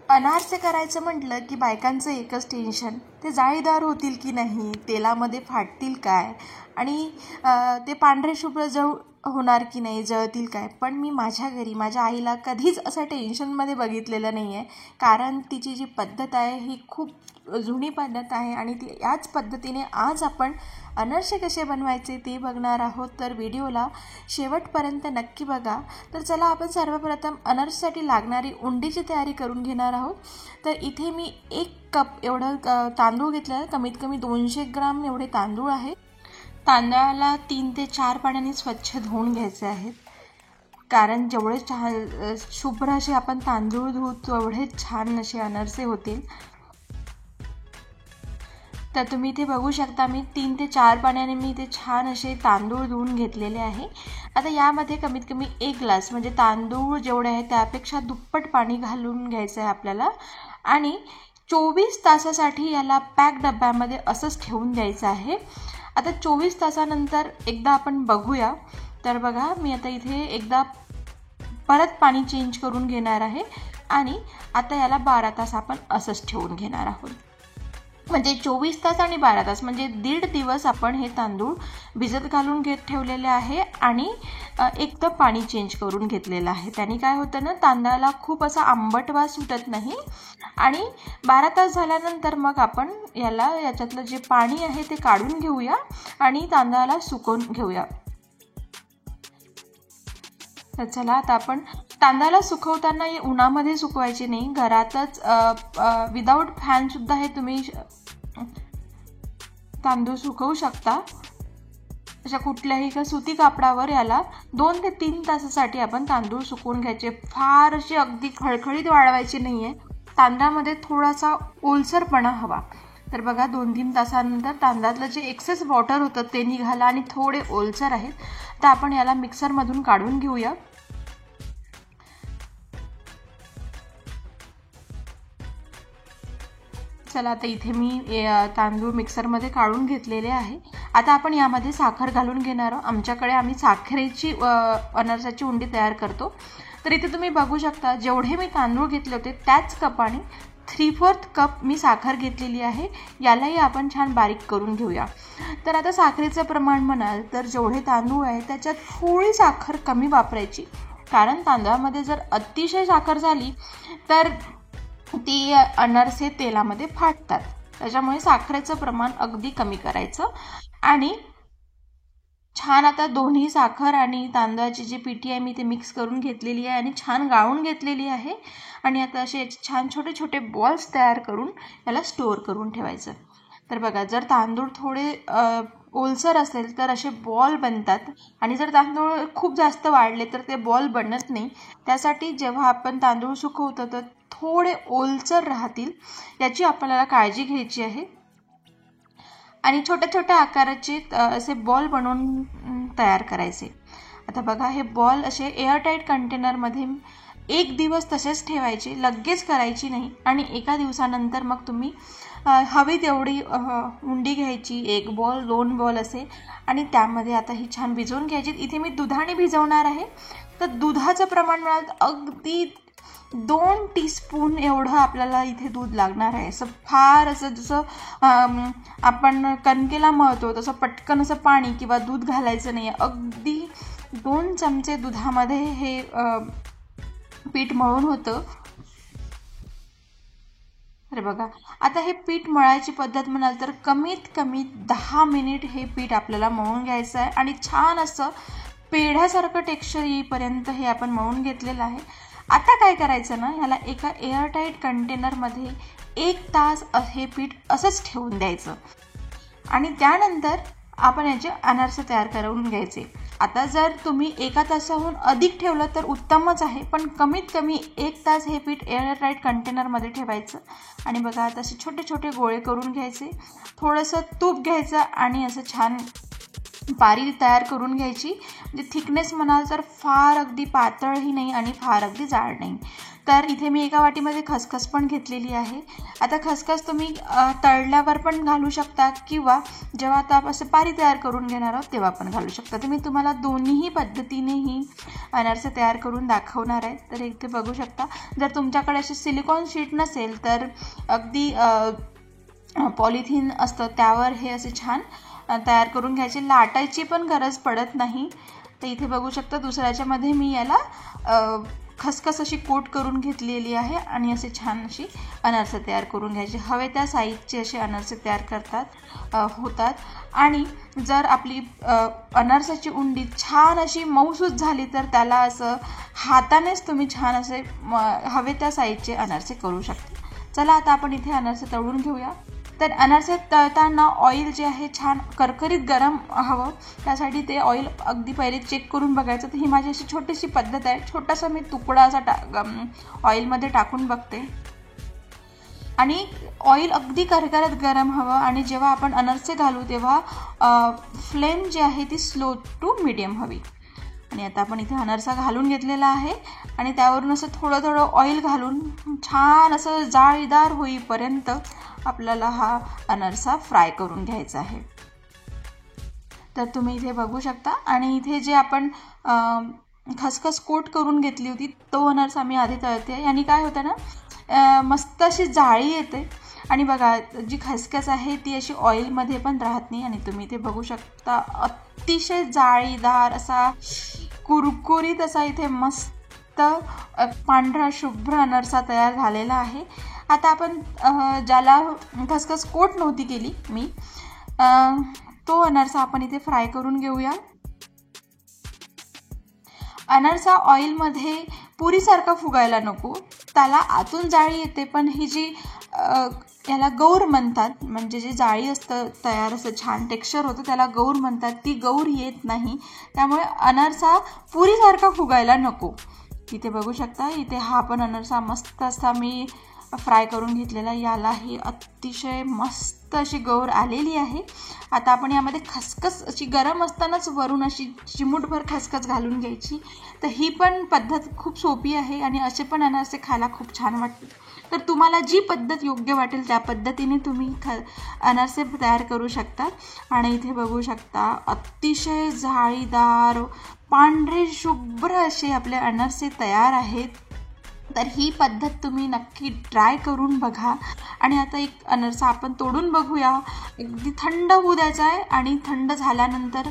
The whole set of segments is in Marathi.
अनारसे करायचं म्हटलं की बायकांचं एकच टेन्शन, ते जाळीदार होतील की नाही, तेलामध्ये फाटतील काय, आणि ते पांढरे शुभ्र होणार की नाही, जळतील काय. पण मी माझ्या घरी माझ्या आईला कधीच असं टेन्शनमध्ये बघितलेलं नाही आहे, कारण तिची जी पद्धत आहे ही खूप जुनी पद्धत आहे आणि ती याच पद्धतीने आज आपण अनारसे कसे बनवायचे ते बघणार आहोत. तर व्हिडिओला शेवटपर्यंत नक्की बघा. तर चला आपण सर्वप्रथम अनारसेसाठी लागणारी उंडीची तयारी करून घेणार आहोत. तर इथे मी 1 कप एवढं तांदूळ घेतलं आहे. कमीत कमी 200 ग्राम एवढे तांदूळ आहेत. तांदळाला 3 ते 4 पाण्याने स्वच्छ धुवून घ्यायचे आहेत, कारण जेवढे छान शुभ्र असे आपण तांदूळ धुवू तेवढेच छान असे अनारसे होतील. तर तुम्ही इथे बघू शकता मी 3 ते 4 पाण्याने मी ते छान असे तांदूळ धुवून घेतलेले आहे. आता यामध्ये कमीत कमी 1 ग्लास म्हणजे तांदूळ जेवढे आहे त्यापेक्षा दुप्पट पाणी घालून घ्यायचं आहे आपल्याला आणि 24 तासासाठी याला पॅक डब्यामध्ये असंच ठेवून द्यायचं आहे. आता 24 तासानंतर एकदा आपण बघूया. तर बघा मी आता इथे एकदा परत पाणी चेंज करून घेणार आहे आणि आता याला 12 तास आपण असंच ठेवून घेणार आहोत. म्हणजे 24 तास आणि 12 तास म्हणजे 1.5 दिवस आपण हे तांदूळ भिजत घालून ठेवलेले आहे आणि एकदा पाणी चेंज करून घेतलेलं आहे. त्याने काय होतं ना, तांदळाला खूप असा आंबट वास सुटत नाही. आणि 12 तास झाल्यानंतर मग आपण याच्यातलं जे पाणी आहे ते काढून घेऊया आणि तांदळाला सुकवून घेऊया. तर चला आता आपण तांदळाला सुकवताना उन्हामध्ये सुकवायचे नाही, घरातच विदाऊट फॅन सुद्धा हे तुम्ही तांदूळ सुकवू शकता. अशा कुठल्याही सुती कापडावर याला 2 ते 3 तासासाठी आपण तांदूळ सुकवून घ्यायचे. फार असे अगदी खळखळीत वाळवायचे नाही आहे. तांदळामध्ये थोडासा ओलसरपणा हवा. तर बघा 2-3 तासानंतर तांदळातलं जे एक्सेस वॉटर होतं ते निघालं आणि थोडे ओलसर आहेत. तर आपण याला मिक्सरमधून काढून घेऊया. चला आता इथे मी तांदूळ मिक्सरमध्ये काढून घेतलेले आहे. आता आपण यामध्ये साखर घालून घेणार आहोत. आम्ही साखरेची अनारसाची उंडी तयार करतो. तर इथे तुम्ही बघू शकता जेवढे मी तांदूळ घेतले होते त्याच कपाने 3/4 कप मी साखर घेतलेली आहे. यालाही आपण छान बारीक करून घेऊया. तर आता साखरेचं प्रमाण म्हणाल तर जेवढे तांदूळ आहे त्याच्यात थोडी साखर कमी वापरायची, कारण तांदळामध्ये जर अतिशय साखर झाली तर ती अनारसे तेलामध्ये फाटतात. त्याच्यामुळे साखरेचं प्रमाण अगदी कमी करायचं. आणि छान आता दोन्ही साखर आणि तांदळाची जी पिठी आहे मी ते मिक्स करून घेतलेली आहे आणि छान गाळून घेतलेली आहे. आणि आता असे छान छोटे छोटे बॉल्स तयार करून याला स्टोअर करून ठेवायचं. तर बघा जर तांदूळ थोडे ओलसर असेल तर असे बॉल बनतात आणि जर तांदूळ खूप जास्त वाढले तर ते बॉल बनत नाही. त्यासाठी जेव्हा आपण तांदूळ सुकवतो तर थोडे ओलसर राहतील याची आपल्याला काळजी घ्यायची आहे. आणि छोट्या छोट्या आकाराचे असे बॉल बनवून तयार करायचे. आता बघा हे बॉल असे एअरटाईट कंटेनरमध्ये 1 दिवस तसेच ठेवायचे, लगेच करायची नाही. आणि 1 दिवसानंतर मग तुम्ही हवी तेवढी उंडी घ्यायची, 1 बॉल 2 बॉल असे, आणि त्यामध्ये आता ही छान भिजवून घ्यायची. इथे मी दुधाने भिजवणार आहे. तर दुधाचं प्रमाण म्हणाल तर अगदी 2 टीस्पून एवढं आपल्याला इथे दूध लागणार आहे. असं फार असं जसं आपण कणकेला मळतो तसं पटकन असं पाणी किंवा दूध घालायचं नाही. अगदी 2 चमचे दुधामध्ये हे पीठ मळून होतं. अरे बघा आता हे पीठ मळायची पद्धत म्हणाल तर कमीत कमी 10 मिनिट हे पीठ आपल्याला मळून घ्यायचं आहे आणि छान असं पेढ्यासारखं टेक्स्चर येईपर्यंत हे आपण मळून घेतलेलं आहे. आता काय करायचं ना, ह्याला एका एअरटाईट कंटेनरमध्ये 1 तास हे पीठ असंच ठेवून द्यायचं आणि त्यानंतर आपण याचे अनारसे तयार करून घ्यायचे. आता जर तुम्ही 1 तासाहून अधिक ठेवलं तर उत्तमच आहे, पण कमीत कमी 1 तास हे पीठ एअरटाईट कंटेनरमध्ये ठेवायचं. आणि बघा आता असे छोटे छोटे गोळे करून घ्यायचे, थोडंसं तूप घ्यायचं आणि असं छान पारी तयार करून घ्यायची. म्हणजे थिकनेस म्हणाल तर फार अगदी पातळही नाही आणि फार अगदी जाड नाही. तर इथे मी एका वाटीमध्ये खसखस पण घेतलेली आहे. आता खसखस तुम्ही तळल्यावर पण घालू शकता किंवा जेव्हा आता असं पारी तयार करून घेणार आहोत तेव्हा पण घालू शकता. तर मी तुम्हाला दोन्हीही पद्धतीनेही अनारसे तयार करून दाखवणार आहे. तर इथे बघू शकता. जर तुमच्याकडे अशी सिलिकॉन शीट नसेल तर अगदी पॉलिथिन असतं त्यावर हे असे छान तयार करून घ्यायचे. लाटायची पण गरज पडत नाही. तर इथे बघू शकता दुसऱ्याच्यामध्ये मी याला खसखस अशी कोट करून घेतलेली आहे आणि असे छान अशी अनारसे तयार करून घ्यायचे. हवे त्या साईजचे असे अनारसे तयार होतात. आणि जर आपली अनारसाची उंडी छान अशी मऊसूत झाली तर त्याला असं हातानेच तुम्ही छान असे हवे त्या साईजचे अनारसे करू शकता. चला आता आपण इथे अनारसे तळून घेऊया. तर अनारसे तळताना ऑइल जे आहे छान करकरीत गरम हवं. त्यासाठी ते ऑइल अगदी पहिले चेक करून बघायचं. तर ही माझी अशी छोटीशी पद्धत आहे. छोटासा मी तुकडा असा ऑइलमध्ये टाकून बघते आणि ऑइल अगदी करकरीत गरम हवं. आणि जेव्हा आपण अनारसे घालू तेव्हा फ्लेम जी आहे ती स्लो टू मीडियम हवी. आणि आता आपण इथे अनारसा घालून घेतलेला आहे आणि त्यावरून असं थोडं थोडं ऑइल घालून छान असं जाळीदार होईपर्यंत आपल्याला हा अनारसा फ्राय करून घ्यायचा आहे. तर तुम्ही इथे बघू शकता. आणि इथे जे आपण खसखस कोट करून घेतली होती तो अनारसा मी आधी तळते. आणि काय होतं ना मस्त अशी जाळी येते. आणि बघा जी खसखस आहे ती अशी ऑइलमध्ये पण राहत नाही. आणि तुम्ही इथे बघू शकता अतिशय जाळीदार असा कुरकुरीत असा इथे मस्त पांढरा शुभ्र अनारसा तयार झालेला आहे. आता आपण ज्याला खसखस कोट नव्हती केली मी तो अनारसा आपण इथे फ्राय करून घेऊया. अनारसा ऑइलमध्ये पुरीसारखा फुगायला नको. त्याला आतून जाळी येते पण ही जी याला गौर म्हणतात. म्हणजे जे जाळी असतं तयार असं छान टेक्स्चर होतं त्याला गौर म्हणतात. ती गौर येत नाही. त्यामुळे अनारसा पुरीसारखा फुगायला नको. इथे बघू शकता इथे हा पण अनारसा मस्त असा मी फ्राय करून घेतलेला. यालाही अतिशय मस्त अशी गौर आलेली आहे. आता आपण यामध्ये खसखस अशी गरम असतानाच वरून अशी चिमूटभर खसखस घालून घ्यायची. तर ही पण पद्धत खूप सोपी आहे आणि असे पण अनारसे खायला खूप छान वाटते. तर तुम्हाला जी पद्धत योग्य वाटेल त्या पद्धतीने तुम्ही अनारसे तयार करू शकता. आणि इथे बघू शकता अतिशय जाळीदार पांढरे शुभ्र असे आपले अनारसे तयार आहेत. तर ही पद्धत तुम्ही नक्की ट्राय करून बघा. आणि आता एक अनारसा आपण तोडून बघूया. अगदी थंड होऊ द्यायचा आहे आणि थंड झाल्यानंतर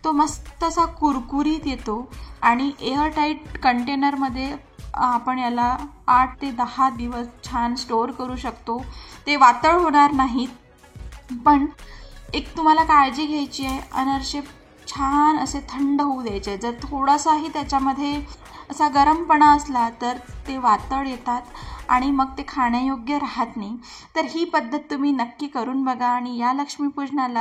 तो मस्त असा कुरकुरीत येतो. आणि एअरटाईट कंटेनरमध्ये आपण याला 8 ते 10 दिवस छान स्टोअर करू शकतो. ते वातळ होणार नाहीत. पण एक तुम्हाला काळजी घ्यायची आहे. अनारसे छान असे थंड होऊ द्यायचे. जर थोडासाही त्याच्यामध्ये असा गरमपणा असला तर ते वातळ येतात आणि मग ते खाण्यायोग्य राहत नाही. तर ही पद्धत तुम्ही नक्की करून बघा. आणि या लक्ष्मीपूजनाला